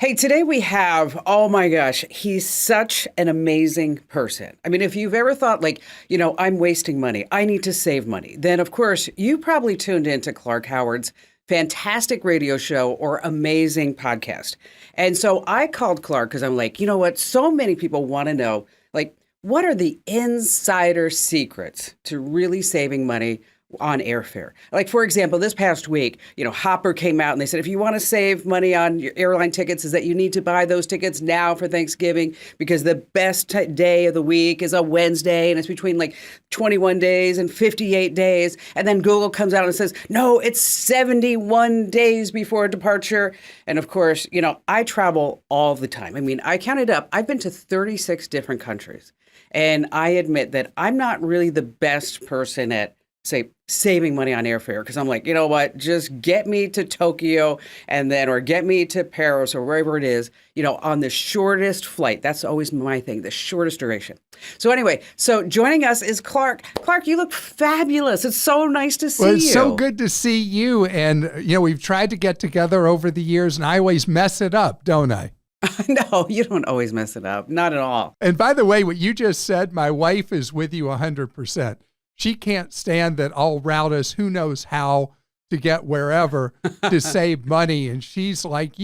Hey, today we have, oh my gosh, he's such an amazing person. I mean, if you've ever thought, like, I'm wasting money, I need to save money, then of course you probably tuned into Clark Howard's fantastic radio show or amazing podcast. And so I called Clark because I'm like, you know what? So many people want to know, like, what are the insider secrets to really saving money on airfare? Like, for example, this past week, Hopper came out and they said, if you want to save money on your airline tickets, is that you need to buy those tickets now for Thanksgiving because the best day of the week is a Wednesday and it's between like 21 days and 58 days. And then Google comes out and says, no, it's 71 days before departure. And of course, I travel all the time. I mean, I counted up, I've been to 36 different countries. And I admit that I'm not really the best person at say saving money on airfare because I'm like, you know what, just get me to Tokyo or get me to Paris or wherever it is, on the shortest flight. That's always my thing, the shortest duration. So anyway, joining us is Clark. Clark, you look fabulous. It's so nice to see you. Well, it's so good to see you. And, we've tried to get together over the years and I always mess it up, don't I? No, you don't always mess it up. Not at all. And by the way, what you just said, my wife is with you 100%. She can't stand that I'll route us who knows how to get wherever to save money. And she's like,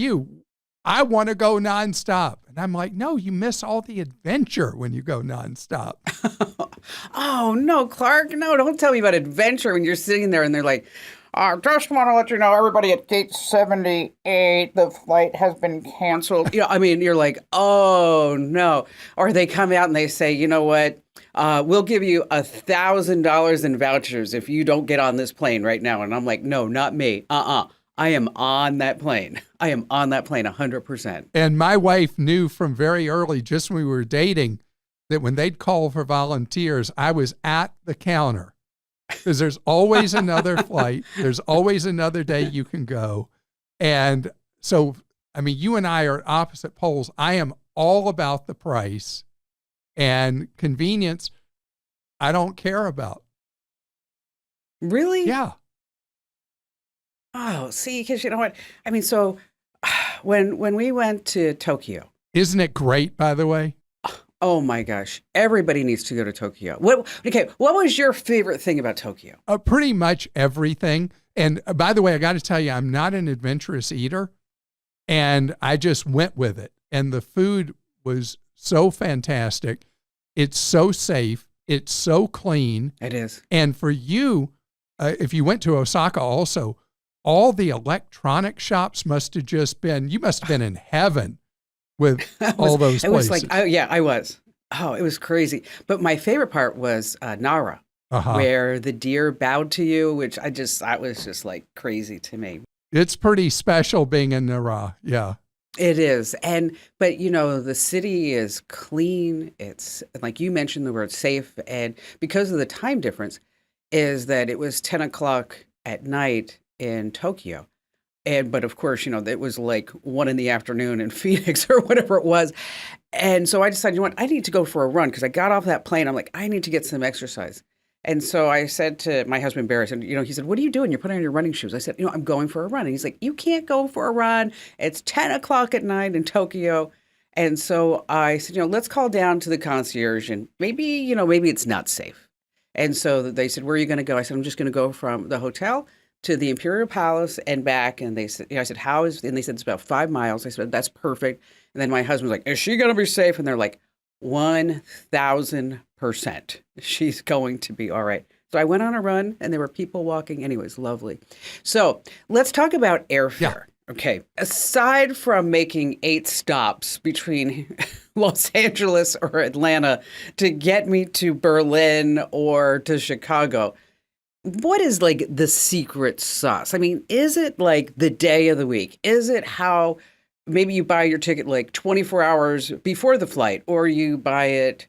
I want to go nonstop. And I'm like, no, you miss all the adventure when you go nonstop. Oh, no, Clark, no, don't tell me about adventure when you're sitting there and they're like, I just want to let you know, everybody at gate 78, the flight has been canceled. You're like, oh, no. Or they come out and they say, you know what? We'll give you $1,000 in vouchers if you don't get on this plane right now. And I'm like, no, not me. I am on that plane. I am on that plane 100%. And my wife knew from very early, just when we were dating, that when they'd call for volunteers, I was at the counter. Because there's always another flight. There's always another day you can go. And so, you and I are at opposite poles. I am all about the price, and convenience I don't care about. Really? Yeah. Oh, see, because you know what? When we went to Tokyo. Isn't it great, by the way? Oh my gosh. Everybody needs to go to Tokyo. What was your favorite thing about Tokyo? Pretty much everything. And by the way, I got to tell you, I'm not an adventurous eater, and I just went with it. And the food was so fantastic. It's so safe. It's so clean. It is. And for you, if you went to Osaka also, all the electronic shops must have you must have been in heaven with all those places. It was like, I was. Oh, it was crazy. But my favorite part was Nara, where the deer bowed to you, which that was just like crazy to me. It's pretty special being in Nara. Yeah. It is. But the city is clean. It's like you mentioned the word safe. And because of the time difference is that it was 10 o'clock at night in Tokyo. But of course, it was like 1 p.m. in Phoenix or whatever it was. And so I decided, I need to go for a run because I got off that plane. I'm like, I need to get some exercise. And so I said to my husband, Barry, he said, what are you doing? You're putting on your running shoes. I said, I'm going for a run. And he's like, you can't go for a run. It's 10 o'clock at night in Tokyo. And so I said, let's call down to the concierge and maybe it's not safe. And so they said, where are you going to go? I said, I'm just going to go from the hotel to the Imperial Palace and back. And they said, I said, and they said, it's about 5 miles. I said, that's perfect. And then my husband was like, is she going to be safe? And they're like, 1,000%. She's going to be all right. So I went on a run and there were people walking. Anyways, lovely. So let's talk about airfare. Yeah. Okay. Aside from making 8 stops between Los Angeles or Atlanta to get me to Berlin or to Chicago, what is like the secret sauce? Is it like the day of the week? Is it how maybe you buy your ticket like 24 hours before the flight, or you buy it,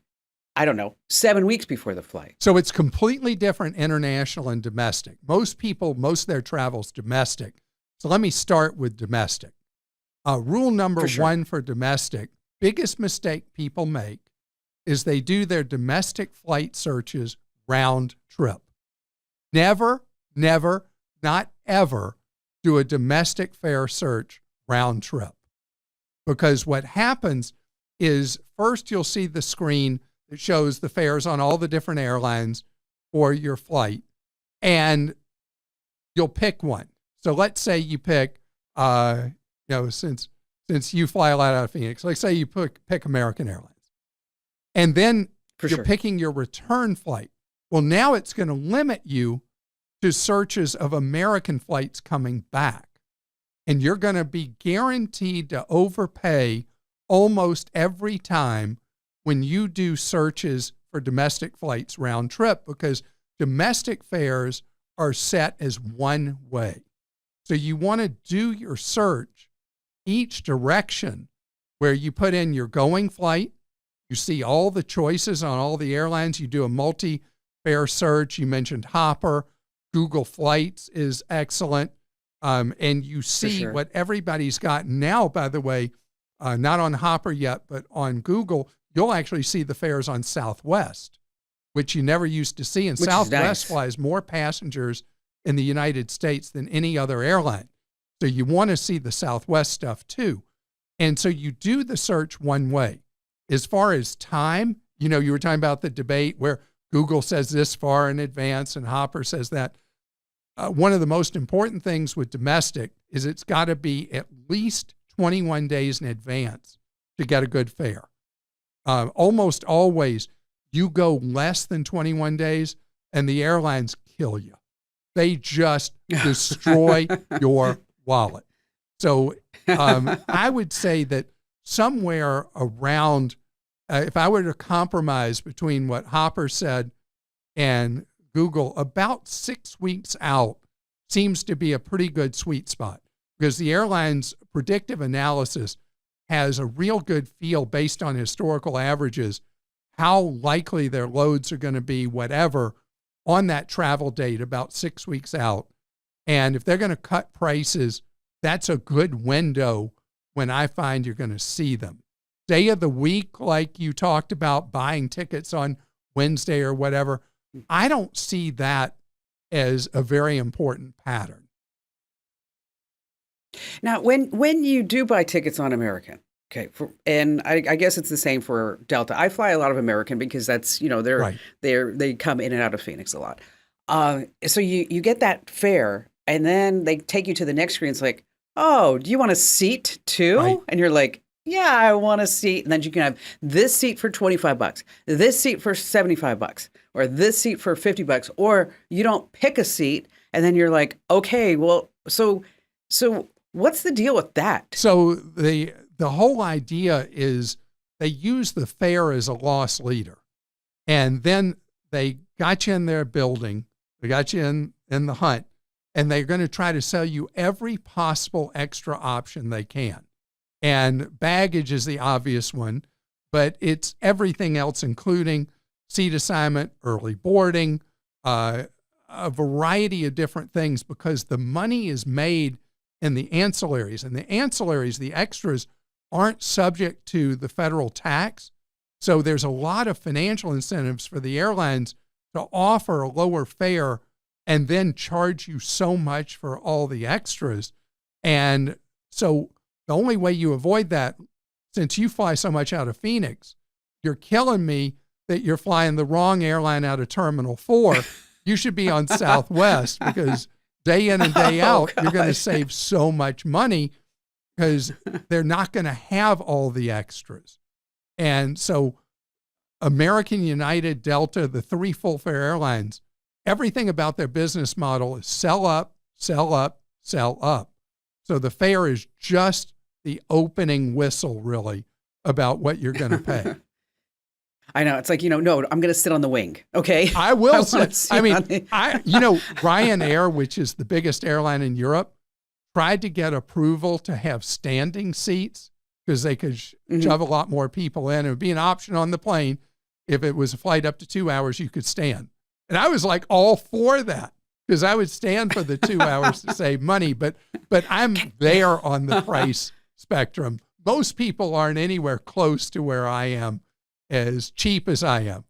7 weeks before the flight? So it's completely different international and domestic. Most of their travel's domestic. So let me start with domestic. Rule number 1 for domestic, biggest mistake people make is they do their domestic flight searches round trip. Never, not ever do a domestic fare search round trip. because what happens is first you'll see the screen that shows the fares on all the different airlines for your flight, and you'll pick one. So let's say you pick, since you fly a lot out of Phoenix, let's say you pick American Airlines. And then you're picking your return flight. Well, now it's going to limit you to searches of American flights coming back. And you're going to be guaranteed to overpay almost every time when you do searches for domestic flights round trip, because domestic fares are set as one way. So you want to do your search each direction where you put in your going flight. You see all the choices on all the airlines. You do a multi-fare search. You mentioned Hopper. Google Flights is excellent. And you see what everybody's got now, by the way, not on Hopper yet, but on Google, you'll actually see the fares on Southwest, which you never used to see. And Southwest flies more passengers in the United States than any other airline. So you want to see the Southwest stuff too. And so you do the search one way. As far as time, you were talking about the debate where Google says this far in advance and Hopper says that. One of the most important things with domestic is it's got to be at least 21 days in advance to get a good fare. Almost always you go less than 21 days and the airlines kill you. They just destroy your wallet. So I would say that somewhere around, if I were to compromise between what Hopper said and Google, about 6 weeks out seems to be a pretty good sweet spot, because the airline's predictive analysis has a real good feel based on historical averages, how likely their loads are going to be, whatever, on that travel date about 6 weeks out. And if they're going to cut prices, that's a good window when I find you're going to see them. Day of the week, like you talked about, buying tickets on Wednesday or whatever, I don't see that as a very important pattern. Now, when you do buy tickets on American, okay, and I guess it's the same for Delta. I fly a lot of American because that's, they come in and out of Phoenix a lot. So you get that fare, and then they take you to the next screen. It's like, oh, do you want a seat too? Right. And you're like, yeah, I want a seat. And then you can have this seat for $25, this seat for $75, or this seat for $50, or you don't pick a seat. And then you're like, okay, well, so what's the deal with that? So the whole idea is they use the fare as a loss leader. And then they got you in their building, they got you in the hunt, and they're going to try to sell you every possible extra option they can. And baggage is the obvious one, but it's everything else, including seat assignment, early boarding, a variety of different things, because the money is made in the ancillaries. And the ancillaries, the extras, aren't subject to the federal tax. So there's a lot of financial incentives for the airlines to offer a lower fare and then charge you so much for all the extras. And so the only way you avoid that, since you fly so much out of Phoenix, you're killing me that you're flying the wrong airline out of Terminal 4. You should be on Southwest, because day in and day out, you're going to save so much money, because they're not going to have all the extras. And so American, United, Delta, the three full fare airlines, everything about their business model is sell up, sell up, sell up. So the fare is just the opening whistle, really, about what you're going to pay. I know. It's like, no, I'm going to sit on the wing. Okay. I will sit. I mean, Ryanair, which is the biggest airline in Europe, tried to get approval to have standing seats because they could shove a lot more people in. It would be an option on the plane. If it was a flight up to 2 hours, you could stand. And I was like all for that, because I would stand for the 2 hours to save money. But I'm there on the price spectrum. Most people aren't anywhere close to where I am, as cheap as I am.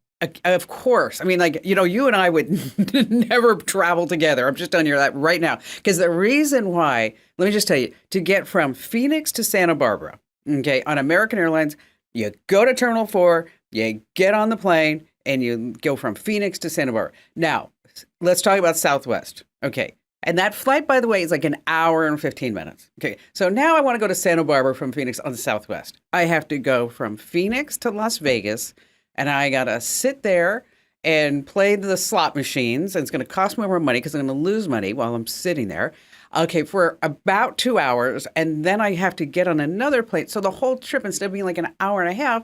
Of course. I mean, you and I would never travel together. I'm just telling you that right now. Because the reason why, let me just tell you, to get from Phoenix to Santa Barbara, Okay, on American Airlines, you go to Terminal 4, you get on the plane, and you go from Phoenix to Santa Barbara. Now, let's talk about Southwest. Okay. And that flight, by the way, is like an hour and 15 minutes. Okay. So now I want to go to Santa Barbara from Phoenix on the Southwest. I have to go from Phoenix to Las Vegas, and I got to sit there and play the slot machines. And it's going to cost me more money because I'm going to lose money while I'm sitting there. Okay, for about 2 hours. And then I have to get on another plane. So the whole trip, instead of being like an hour and a half,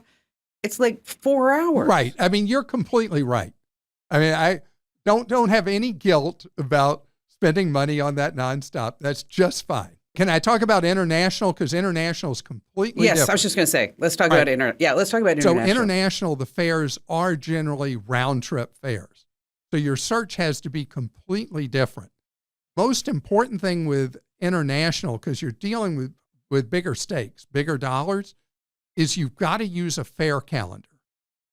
it's like 4 hours. Right. I mean, you're completely right. I mean, I don't have any guilt about spending money on that nonstop. That's just fine. Can I talk about international? Because international is completely Yes, different. I was just going to say, let's talk about let's talk about international. So international, the fares are generally round trip fares. So your search has to be completely different. Most important thing with international, because you're dealing with bigger stakes, bigger dollars, is you've got to use a fare calendar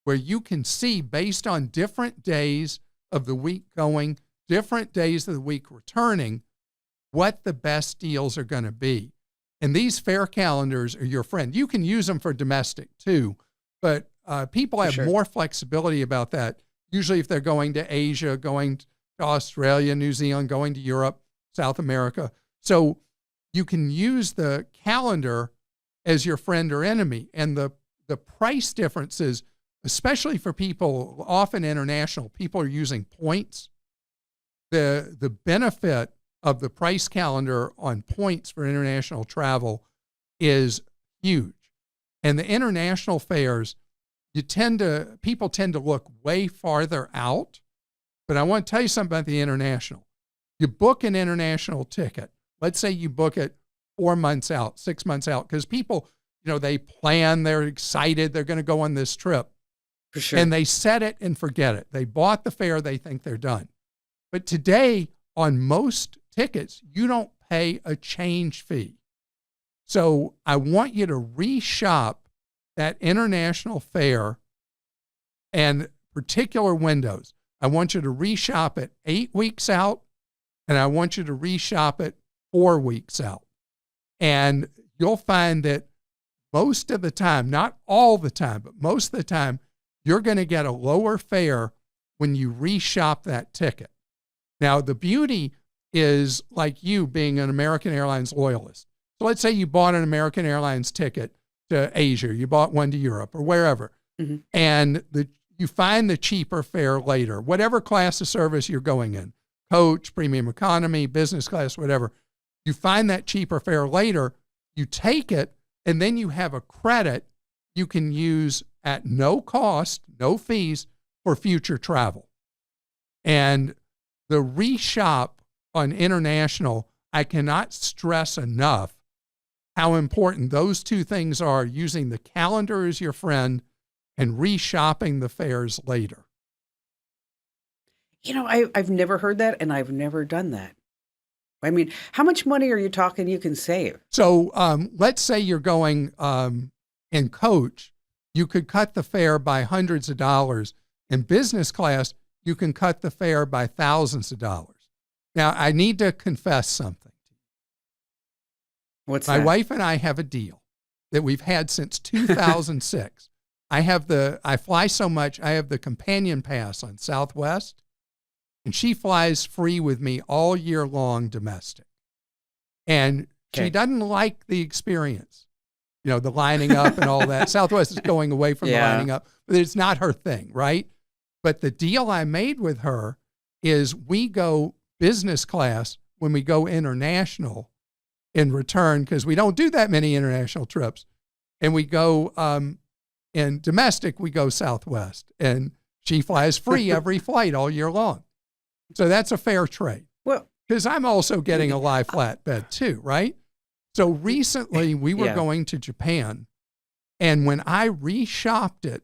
where you can see based on different days of the week going, different days of the week returning, what the best deals are going to be. And these fare calendars are your friend. You can use them for domestic too, but people have more flexibility about that. Usually if they're going to Asia, going to Australia, New Zealand, going to Europe, South America. So you can use the calendar as your friend or enemy. And the price differences, especially for people, often international, people are using points. The benefit of the price calendar on points for international travel is huge. And the international fares, people tend to look way farther out. But I want to tell you something about the international. You book an international ticket. Let's say you book it 4 months out, 6 months out, because people, they plan, they're excited, they're going to go on this trip. For sure. And they set it and forget it. They bought the fare, they think they're done. But today, on most tickets, you don't pay a change fee. So I want you to reshop that international fare and particular windows. I want you to reshop it 8 weeks out, and I want you to reshop it 4 weeks out. And you'll find that most of the time, not all the time, but most of the time, you're going to get a lower fare when you reshop that ticket. Now, the beauty is like you being an American Airlines loyalist. So let's say you bought an American Airlines ticket to Asia, you bought one to Europe or wherever, and you find the cheaper fare later, whatever class of service you're going in, coach, premium economy, business class, whatever. You find that cheaper fare later, you take it, and then you have a credit you can use at no cost, no fees for future travel. And the reshop on international, I cannot stress enough how important those two things are, using the calendar as your friend and reshopping the fares later. I've never heard that, and I've never done that. I mean, how much money are you talking you can save? So let's say you're going in coach, you could cut the fare by hundreds of dollars. In business class, you can cut the fare by thousands of dollars. Now, I need to confess something. What's that? My wife and I have a deal that we've had since 2006. I fly so much, I have the companion pass on Southwest, and she flies free with me all year long domestic. And she doesn't like the experience, the lining up and all that. Southwest is going away from the lining up, but it's not her thing, right? But the deal I made with her is we go business class when we go international in return, because we don't do that many international trips. And we go in domestic, we go Southwest. And she flies free every flight all year long. So that's a fair trade. Well, because I'm also getting a lie flatbed too, right? So recently we were going to Japan, and when I reshopped it,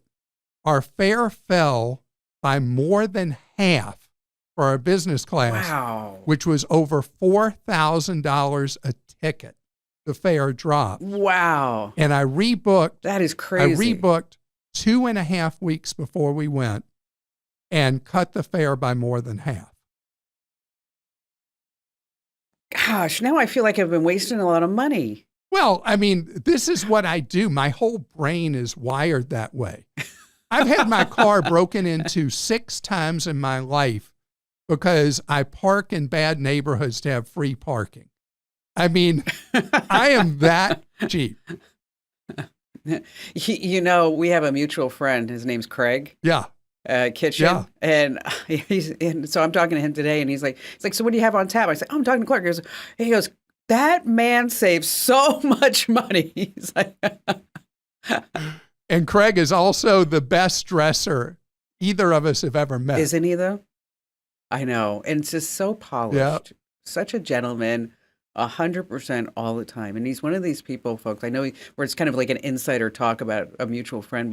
our fare fell by more than half for our business class, which was over $4,000 a ticket. The fare dropped. Wow. And I rebooked. That is crazy. I rebooked 2.5 weeks before we went and cut the fare by more than half. Gosh, now I feel like I've been wasting a lot of money. Well, I mean, this is what I do. My whole brain is wired that way. I've had my car broken into 6 times in my life because I park in bad neighborhoods to have free parking. I mean, I am that cheap. You know, we have a mutual friend. His name's Craig. Yeah. Kitchen. Yeah. And so I'm talking to him today, and he's like, so what do you have on tap? I said, oh, I'm talking to Clark. He goes, that man saves so much money. He's like, and Craig is also the best dresser either of us have ever met. Isn't he though? I know. And it's just so polished. Yeah. Such a gentleman, 100% all the time. And he's one of these people, folks, I know where it's kind of like an insider talk about a mutual friend,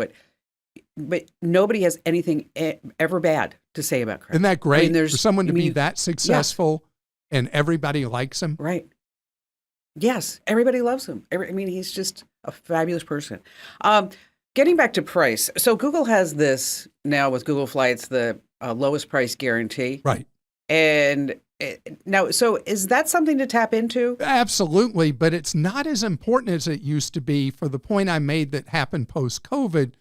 but nobody has anything ever bad to say about Craig. Isn't that great? I mean, for someone to be that successful and everybody likes him? Right. Yes, everybody loves him. He's just a fabulous person. Getting back to price. So Google has this now with Google Flights, the lowest price guarantee. Right. And now, so is that something to tap into? Absolutely, but it's not as important as it used to be. For the point I made that happened post-COVID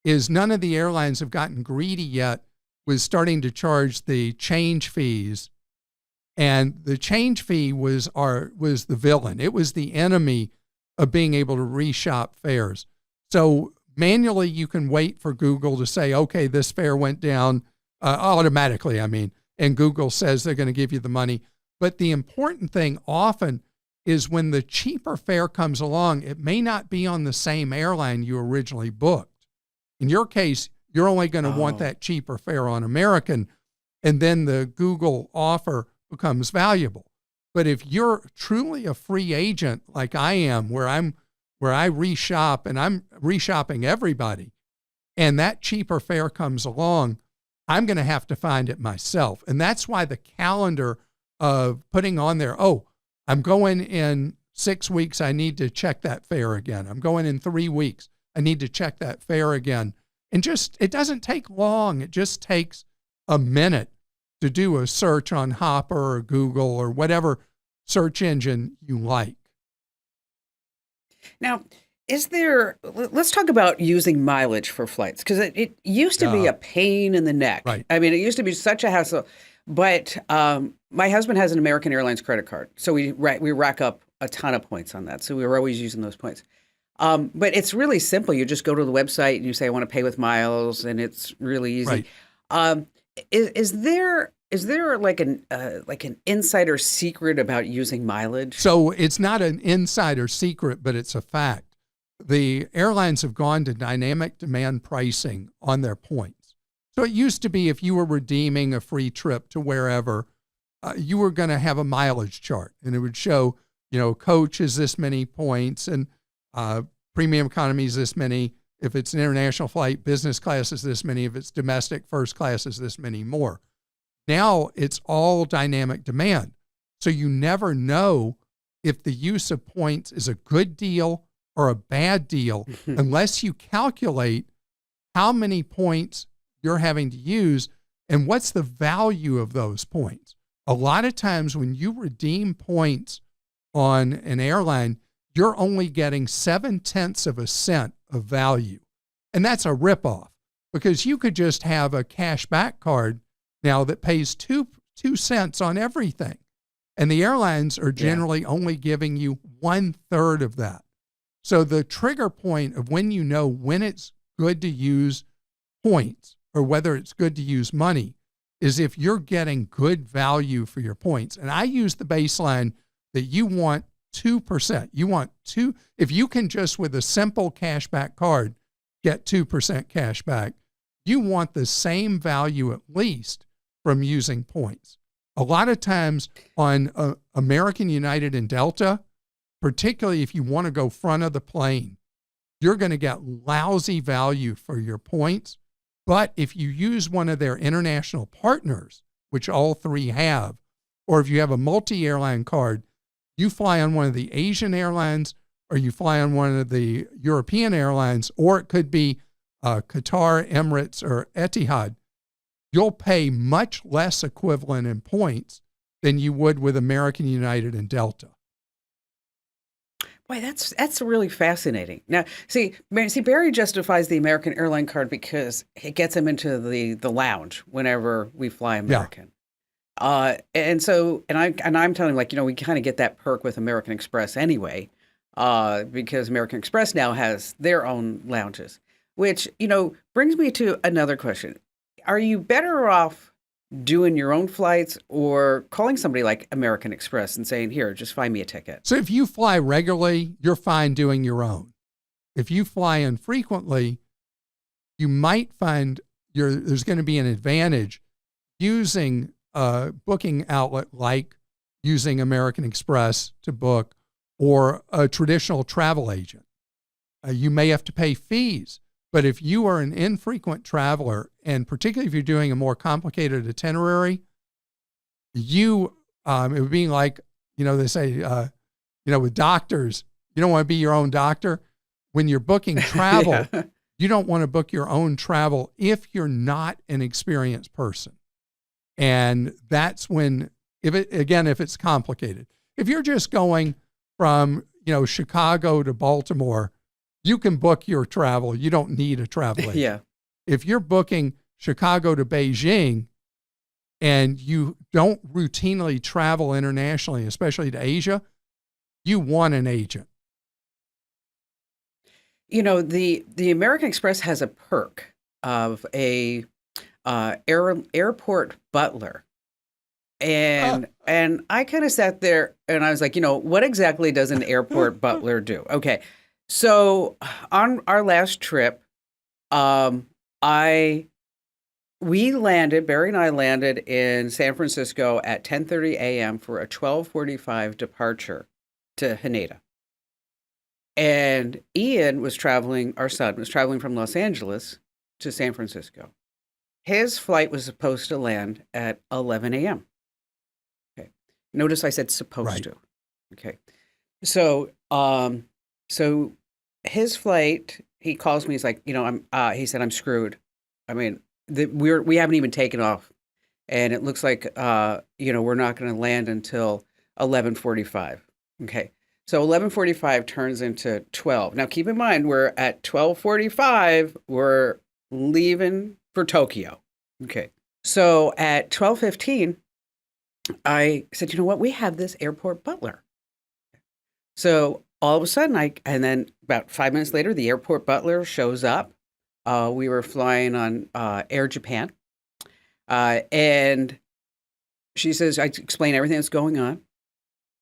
is none of the airlines have gotten greedy yet with starting to charge the change fees. And the change fee was the villain. It was the enemy of being able to reshop fares. So manually, you can wait for Google to say, okay, this fare went down automatically, and Google says they're going to give you the money. But the important thing often is when the cheaper fare comes along, it may not be on the same airline you originally booked. In your case, you're only going to want that cheaper fare on American, and then the Google offer becomes valuable. But if you're truly a free agent like I am, where I reshop and I'm reshopping everybody, and that cheaper fare comes along, I'm going to have to find it myself. And that's why the calendar of putting on there, I'm going in 6 weeks, I need to check that fare again. I'm going in 3 weeks, I need to check that fare again. And it doesn't take long. It just takes a minute to do a search on Hopper or Google or whatever search engine you like. Now, let's talk about using mileage for flights, because it used to be a pain in the neck. Right. It used to be such a hassle. But my husband has an American Airlines credit card, so we rack up a ton of points on that. So we were always using those points. But it's really simple. You just go to the website and you say, I want to pay with miles, and it's really easy. Right. Is there like an insider secret about using mileage? So it's not an insider secret, but it's a fact. The airlines have gone to dynamic demand pricing on their points. So it used to be if you were redeeming a free trip to wherever, you were going to have a mileage chart, and it would show, coach is this many points, and premium economy is this many. If it's an international flight, business class is this many. If it's domestic, first class is this many more. Now it's all dynamic demand. So you never know if the use of points is a good deal or a bad deal unless you calculate how many points you're having to use and what's the value of those points. A lot of times when you redeem points on an airline, you're only getting 0.7 cents of value. And that's a ripoff, because you could just have a cash back card now that pays 2 cents on everything. And the airlines are generally only giving you 1/3 of that. So the trigger point of when you know when it's good to use points or whether it's good to use money is if you're getting good value for your points. And I use the baseline that you want 2%. You want if you can just with a simple cashback card get 2% cash back, you want the same value at least from using points. A lot of times on American, United, and Delta, particularly if you want to go front of the plane, you're going to get lousy value for your points. But if you use one of their international partners, which all three have, or if you have a multi-airline card, you fly on one of the Asian airlines or you fly on one of the European airlines, or it could be Qatar, Emirates, or Etihad, you'll pay much less equivalent in points than you would with American, United, and Delta. Boy, that's really fascinating. Now, see, Barry justifies the American airline card because it gets him into the lounge whenever we fly Yeah. American. And I'm telling him, like, we kind of get that perk with American Express anyway, because American Express now has their own lounges, which brings me to another question: Are you better off doing your own flights or calling somebody like American Express and saying, "Here, just find me a ticket"? So if you fly regularly, you're fine doing your own. If you fly infrequently, you might find there's going to be an advantage using a booking outlet like using American Express to book or a traditional travel agent. You may have to pay fees, but if you are an infrequent traveler, and particularly if you're doing a more complicated itinerary, it would be like, they say, with doctors, you don't want to be your own doctor. When you're booking travel, Yeah. you don't want to book your own travel if you're not an experienced person. And that's when, if it's complicated. If you're just going from, Chicago to Baltimore, you can book your travel. You don't need a travel agent. Yeah. If you're booking Chicago to Beijing and you don't routinely travel internationally, especially to Asia, you want an agent. The American Express has a perk of a airport butler. And I kind of sat there and I was like, what exactly does an airport butler do? Okay. So on our last trip, Barry and I landed in San Francisco at 10:30 a.m. for a 12:45 departure to Haneda. And our son was traveling from Los Angeles to San Francisco. His flight was supposed to land at 11 a.m. Okay. Notice I said supposed Right. to. Okay. So, so his flight, he calls me, he's like, he said, I'm screwed. I mean, we haven't even taken off. And it looks like, we're not going to land until 11:45. Okay. So 11:45 turns into 12. Now, keep in mind, we're at 12:45. We're leaving for Tokyo. Okay. So at 12:15, I said, you know what? We have this airport butler. So all of a sudden, and then about 5 minutes later, the airport butler shows up. We were flying on Air Japan. And she says, I explain everything that's going on.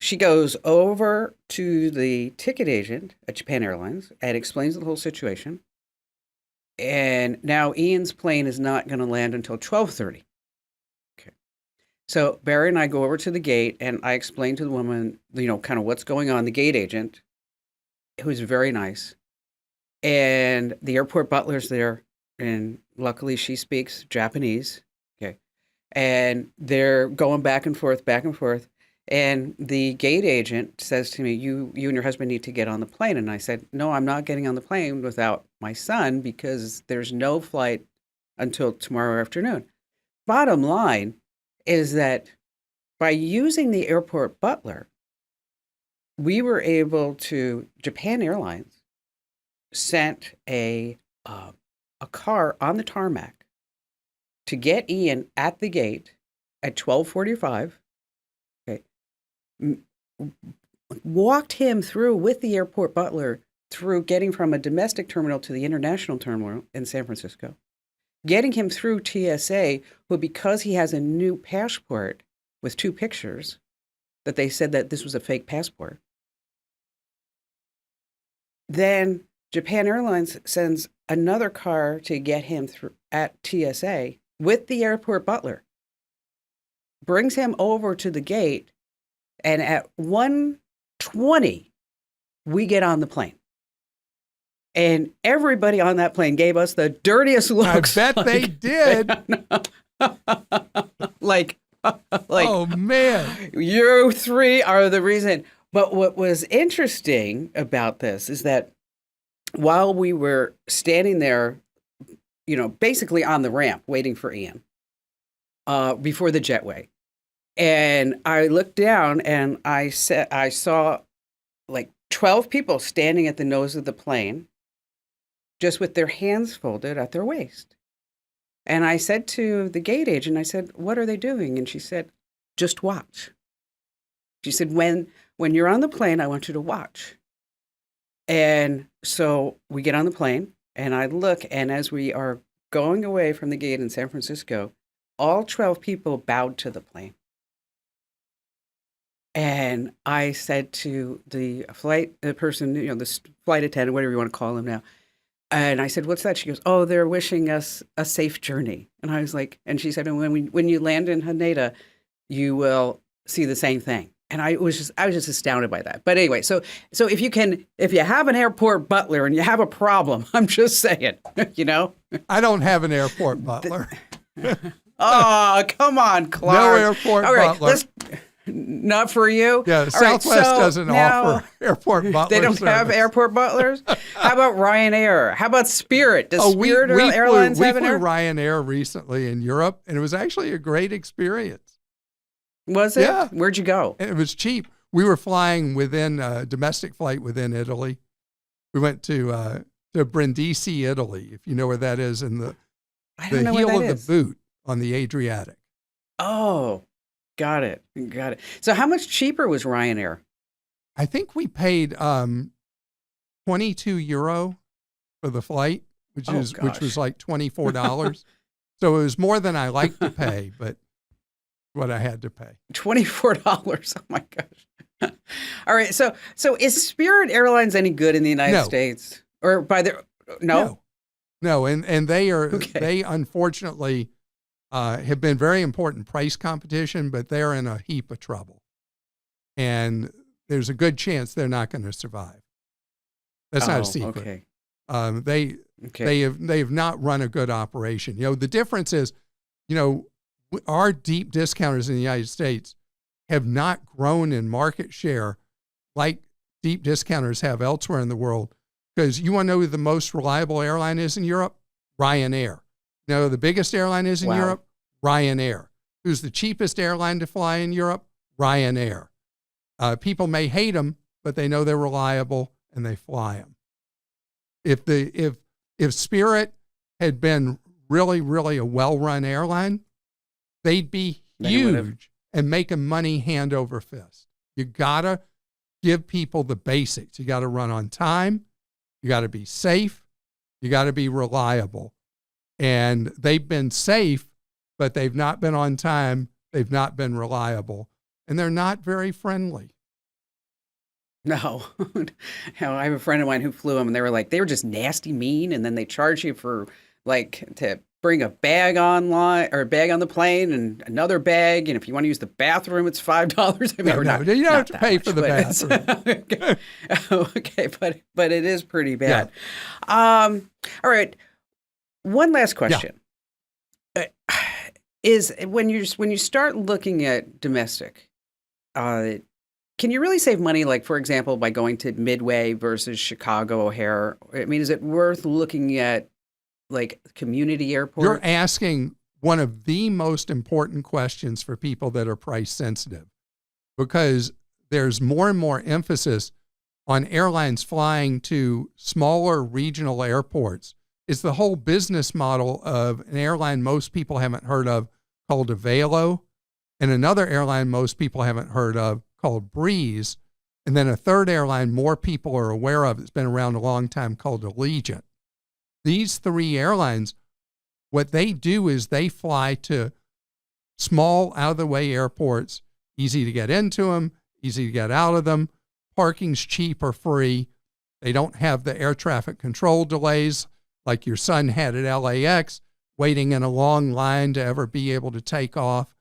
She goes over to the ticket agent at Japan Airlines and explains the whole situation. And now Ian's plane is not going to land until 12:30. Okay. So Barry and I go over to the gate and I explain to the woman, kind of what's going on, the gate agent, who was very nice. And the airport butler's there. And luckily she speaks Japanese. Okay. And they're going back and forth, back and forth. And the gate agent says to me, you and your husband need to get on the plane. And I said, no, I'm not getting on the plane without my son because there's no flight until tomorrow afternoon. Bottom line is that by using the airport butler, we were able to, Japan Airlines sent a car on the tarmac to get Ian at the gate at 12:45. Walked him through with the airport butler through getting from a domestic terminal to the international terminal in San Francisco, getting him through TSA, who, because he has a new passport with 2 pictures, that they said that this was a fake passport. Then Japan Airlines sends another car to get him through at TSA with the airport butler, brings him over to the gate. And at 1:20, we get on the plane. And everybody on that plane gave us the dirtiest looks. I bet they did. like, Oh, man. you 3 are the reason. But what was interesting about this is that while we were standing there, basically on the ramp waiting for Ian, before the jetway, and I looked down and I saw like 12 people standing at the nose of the plane, just with their hands folded at their waist. And I said to the gate agent, I said, what are they doing? And she said, just watch. She said, when you're on the plane, I want you to watch. And so we get on the plane, and I look, and as we are going away from the gate in San Francisco, all 12 people bowed to the plane. And I said to the flight attendant, whatever you want to call him now, and I said, what's that? She goes, oh, they're wishing us a safe journey. And I was like, and she said, and when you land in Haneda, you will see the same thing. And I was just astounded by that. But anyway, so if you have an airport butler and you have a problem, I'm just saying, I don't have an airport butler. Oh, come on, Clark. No airport butler. Not for you? Yeah, Southwest doesn't offer airport butlers. They don't have airport butlers? How about Ryanair? How about Spirit? Does Spirit Airlines have an airport? We flew Ryanair recently in Europe, and it was actually a great experience. Was it? Yeah. Where'd you go? And it was cheap. We were flying within a domestic flight within Italy. We went to Brindisi, Italy, if you know where that is, in the heel of the boot on the Adriatic. Oh, got it. So how much cheaper was Ryanair? I think we paid €22 for the flight, which was like $24. So it was more than I like to pay, but what I had to pay. $24. Oh my gosh. All right. So is Spirit Airlines any good in the United States? Or by the no? No, and they unfortunately have been very important price competition, but they're in a heap of trouble. And there's a good chance they're not going to survive. That's not a secret. Okay. They have not run a good operation. The difference is, our deep discounters in the United States have not grown in market share like deep discounters have elsewhere in the world. Because you want to know who the most reliable airline is in Europe? Ryanair. The biggest airline is in Europe? Ryanair. Who's the cheapest airline to fly in Europe? Ryanair. People may hate them, but they know they're reliable and they fly them. If Spirit had been really, really a well-run airline, they'd be huge and making money hand over fist. You gotta give people the basics. You gotta run on time. You gotta be safe. You gotta be reliable. And they've been safe, but they've not been on time. They've not been reliable, and they're not very friendly. No. I have a friend of mine who flew them, and they were just nasty mean, and then they charge you for to bring a bag online or a bag on the plane and another bag, and if you want to use the bathroom, it's $5. You don't have to pay for the bathroom. Okay, but it is pretty bad. Yeah. All right. One last question. Is when you start looking at domestic, can you really save money, like, for example, by going to Midway versus Chicago O'Hare? I mean, is it worth looking at, like, community airports? You're asking one of the most important questions for people that are price sensitive, because there's more and more emphasis on airlines flying to smaller regional airports. It's the whole business model of an airline most people haven't heard of called Avelo, and another airline most people haven't heard of called Breeze, and then a third airline more people are aware of, it's been around a long time, called Allegiant. These three airlines, what they do is they fly to small, out-of-the-way airports, easy to get into them, easy to get out of them, parking's cheap or free. They don't have the air traffic control delays like your son had at LAX, waiting in a long line to ever be able to take off.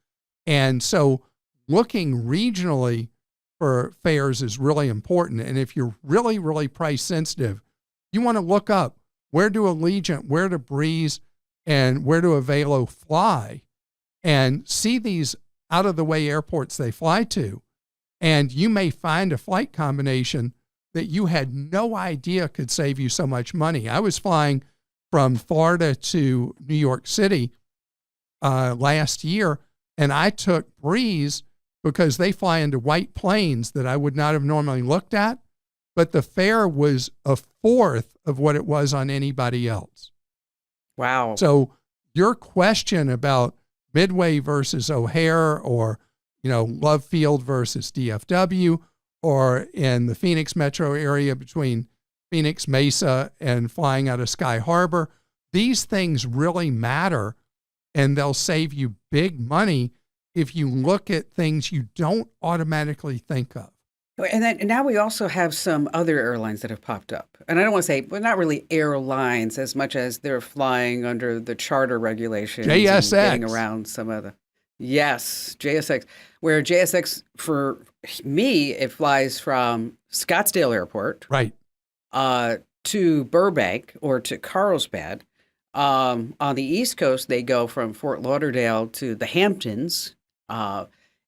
And so looking regionally for fares is really important. And if you're really, really price sensitive, you want to look up, where do Allegiant, where do Breeze, and where do Avelo fly, and see these out-of-the-way airports they fly to. And you may find a flight combination that you had no idea could save you so much money. I was flying from Florida to New York City last year, and I took Breeze because they fly into White Plains that I would not have normally looked at. but the fare was a fourth of what it was on anybody else. Wow. So your question about Midway versus O'Hare, or, Love Field versus DFW, or in the Phoenix metro area between Phoenix, Mesa, and flying out of Sky Harbor, these things really matter, and they'll save you big money if you look at things you don't automatically think of. And now we also have some other airlines that have popped up. And I don't want to say, well, not really airlines as much as they're flying under the charter regulations. JSX. And getting around some of the. Yes, JSX. Where JSX, for me, it flies from Scottsdale Airport. Right. To Burbank or to Carlsbad. On the East Coast, they go from Fort Lauderdale to the Hamptons.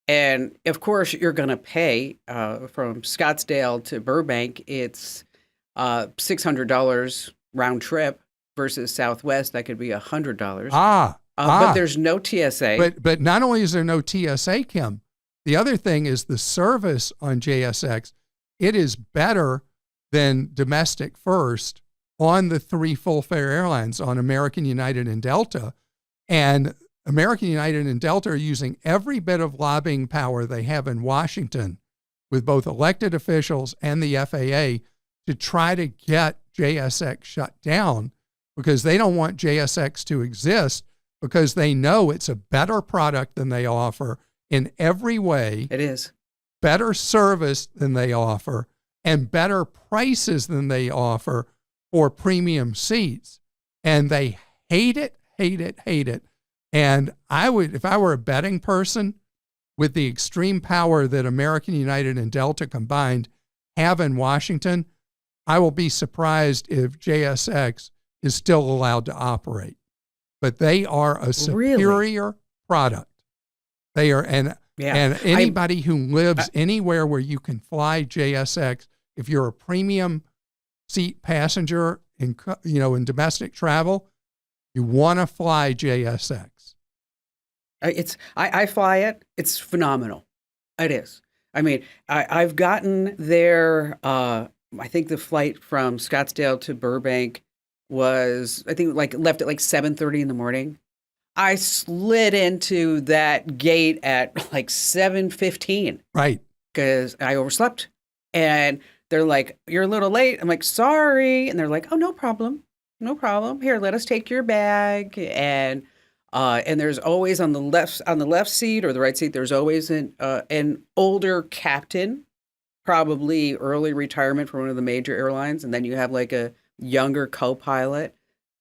And of course, you're going to pay from Scottsdale to Burbank. It's $600 round trip versus Southwest. That could be $100. But there's no TSA. But not only is there no TSA, Kim, the other thing is the service on JSX. It is better than domestic first on the three full fare airlines, on American, United, and Delta. And American, United, and Delta are using every bit of lobbying power they have in Washington with both elected officials and the FAA to try to get JSX shut down, because they don't want JSX to exist, because they know it's a better product than they offer in every way. It is. Better service than they offer, and better prices than they offer for premium seats. And they hate it, hate it, hate it. And I would, if I were a betting person, with the extreme power that American, United, and Delta combined have in Washington, I will be surprised if JSX is still allowed to operate. But they are a superior product. They are, and anybody who lives anywhere where you can fly JSX, if you're a premium seat passenger in domestic travel, you want to fly JSX. I fly it. It's phenomenal. It is. I mean, I've gotten there. I think the flight from Scottsdale to Burbank was, left at 7:30 in the morning. I slid into that gate at 7:15. Right. Because I overslept. And they're like, "You're a little late." I'm like, "Sorry." And they're like, "Oh, no problem. No problem. Here, let us take your bag." And there's always on the left seat or the right seat, there's always an older captain, probably early retirement from one of the major airlines. And then you have a younger co-pilot.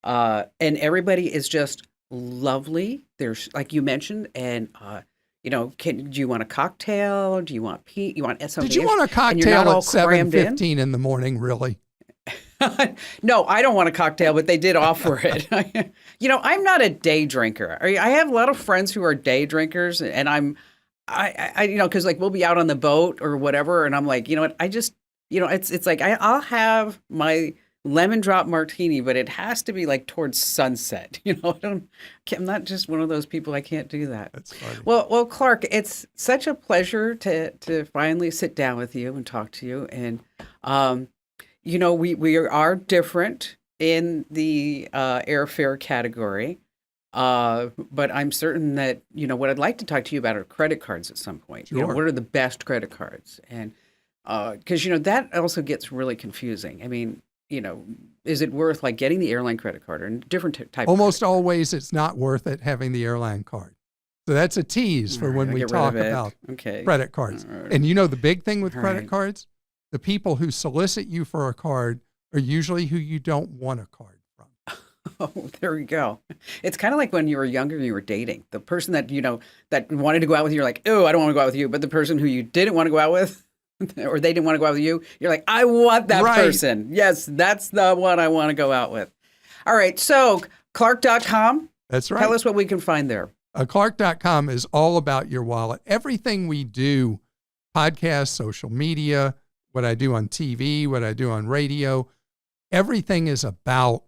And everybody is just lovely. There's, like you mentioned, and do you want a cocktail? Do you want you want something? Did you want a cocktail at 7:15 in the morning, really? No, I don't want a cocktail, but they did offer it. I'm not a day drinker. I have a lot of friends who are day drinkers, and because we'll be out on the boat or whatever, and I'm like, I just, it's like I'll have my lemon drop martini, but it has to be towards sunset. I'm not just one of those people. I can't do that. That's funny. Well, Clark, it's such a pleasure to finally sit down with you and talk to you, and we are different in the airfare category, but I'm certain that, what I'd like to talk to you about are credit cards at some point. Sure. What are the best credit cards? And because, that also gets really confusing. I mean, is it worth getting the airline credit card or different type Almost of always it's not worth it having the airline card. So that's a tease for when we talk about credit cards. Right. And the big thing with credit cards? The people who solicit you for a card are usually who you don't want a card from. Oh, there we go. It's kind of like when you were younger and you were dating. The person that, that wanted to go out with you, you're like, "Oh, I don't want to go out with you." But the person who you didn't want to go out with, or they didn't want to go out with you, you're like, "I want that person. Yes, that's the one I want to go out with." All right. So Clark.com. That's right. Tell us what we can find there. Clark.com is all about your wallet. Everything we do, podcasts, social media, what I do on TV, what I do on radio, everything is about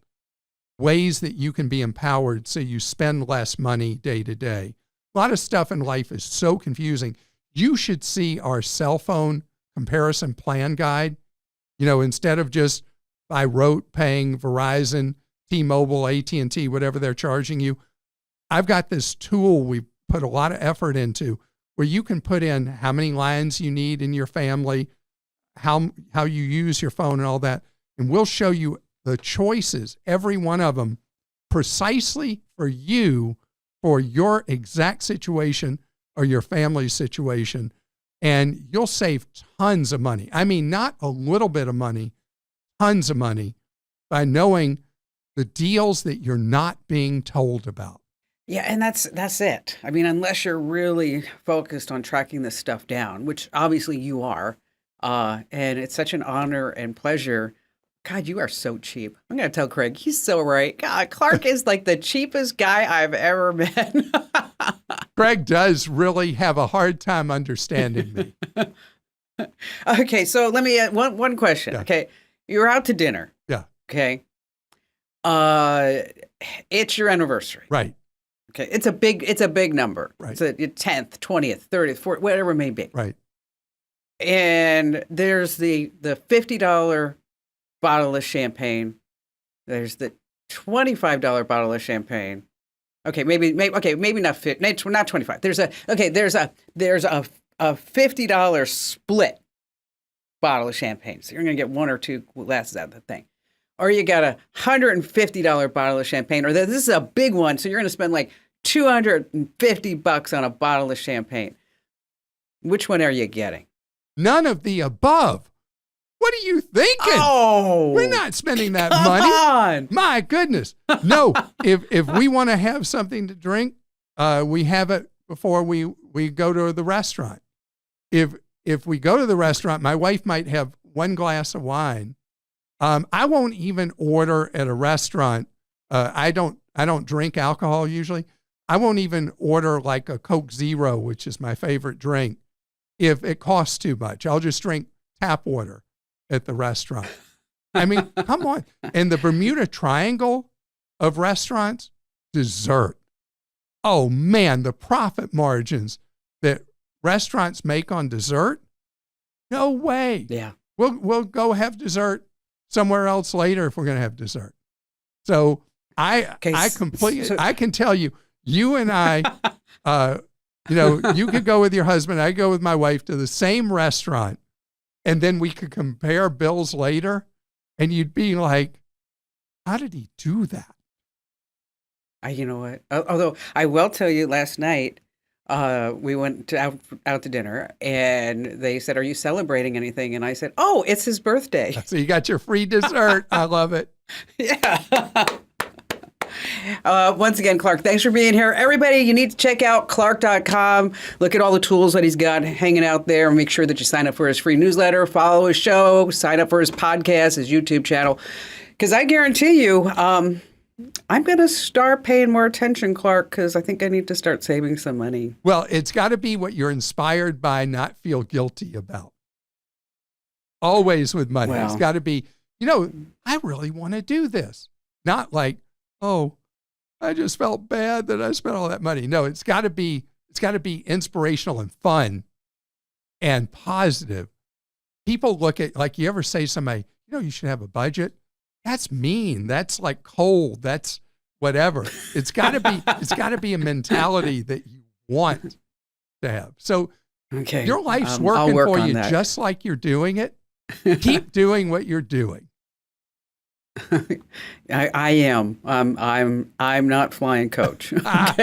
ways that you can be empowered so you spend less money day to day. A lot of stuff in life is so confusing. You should see our cell phone comparison plan guide. Instead of just by rote paying Verizon, T-Mobile, AT&T, whatever they're charging you, I've got this tool we put a lot of effort into where you can put in how many lines you need in your family, how you use your phone and all that. And we'll show you the choices, every one of them, precisely for you, for your exact situation or your family's situation. And you'll save tons of money. I mean, not a little bit of money, tons of money by knowing the deals that you're not being told about. Yeah, and that's it. I mean, unless you're really focused on tracking this stuff down, which obviously you are, and it's such an honor and pleasure. God, you are so cheap. I'm going to tell Craig, he's so right. God, Clark is like the cheapest guy I've ever met. Craig does really have a hard time understanding me. Okay, so let me one question. Yeah. Okay, you're out to dinner. Yeah. Okay. It's your anniversary. Right. Okay, it's a big number. Right. It's a 10th, 20th, 30th, 40th, whatever it may be. Right. And there's the $50 bottle of champagne. There's the $25 bottle of champagne. Okay, maybe not 50, not 25. There's a $50 split bottle of champagne. So you're going to get one or two glasses out of the thing. Or you got a $150 bottle of champagne, or this is a big one, so you're going to spend like $250 on a bottle of champagne. Which one are you getting? None of the above. What are you thinking? Oh, we're not spending that come money. on. My goodness. No, if we want to have something to drink, we have it before we go to the restaurant. If we go to the restaurant, my wife might have one glass of wine. I won't even order at a restaurant. I don't drink alcohol usually. I won't even order like a Coke Zero, which is my favorite drink, if it costs too much. I'll just drink tap water at the restaurant. I mean, come on. And the Bermuda Triangle of restaurants, dessert. Oh man, the profit margins that restaurants make on dessert. No way. Yeah. We'll go have dessert somewhere else later if we're going to have dessert. So I can tell you, you and I, you could go with your husband, I go with my wife to the same restaurant, and then we could compare bills later, and you'd be like, how did he do that? You know what? Although I will tell you, last night we went out to dinner, and they said, "Are you celebrating anything?" And I said, "Oh, it's his birthday." So you got your free dessert. I love it. Yeah. Once again, Clark, thanks for being here. Everybody, you need to check out Clark.com. Look at all the tools that he's got hanging out there. Make sure that you sign up for his free newsletter, follow his show, sign up for his podcast, his YouTube channel. Because I guarantee you, I'm going to start paying more attention, Clark, because I think I need to start saving some money. Well, it's got to be what you're inspired by, not feel guilty about. Always with money. Well, it's got to be, I really want to do this. Not like, oh, I just felt bad that I spent all that money. No, it's got to be inspirational and fun and positive. People look at, like, you ever say to somebody, you should have a budget. That's mean. That's like cold. That's whatever. It's got to be a mentality that you want to have. So okay, your life's working for you just like you're doing it. Keep doing what you're doing. I am. I'm not flying coach. Okay.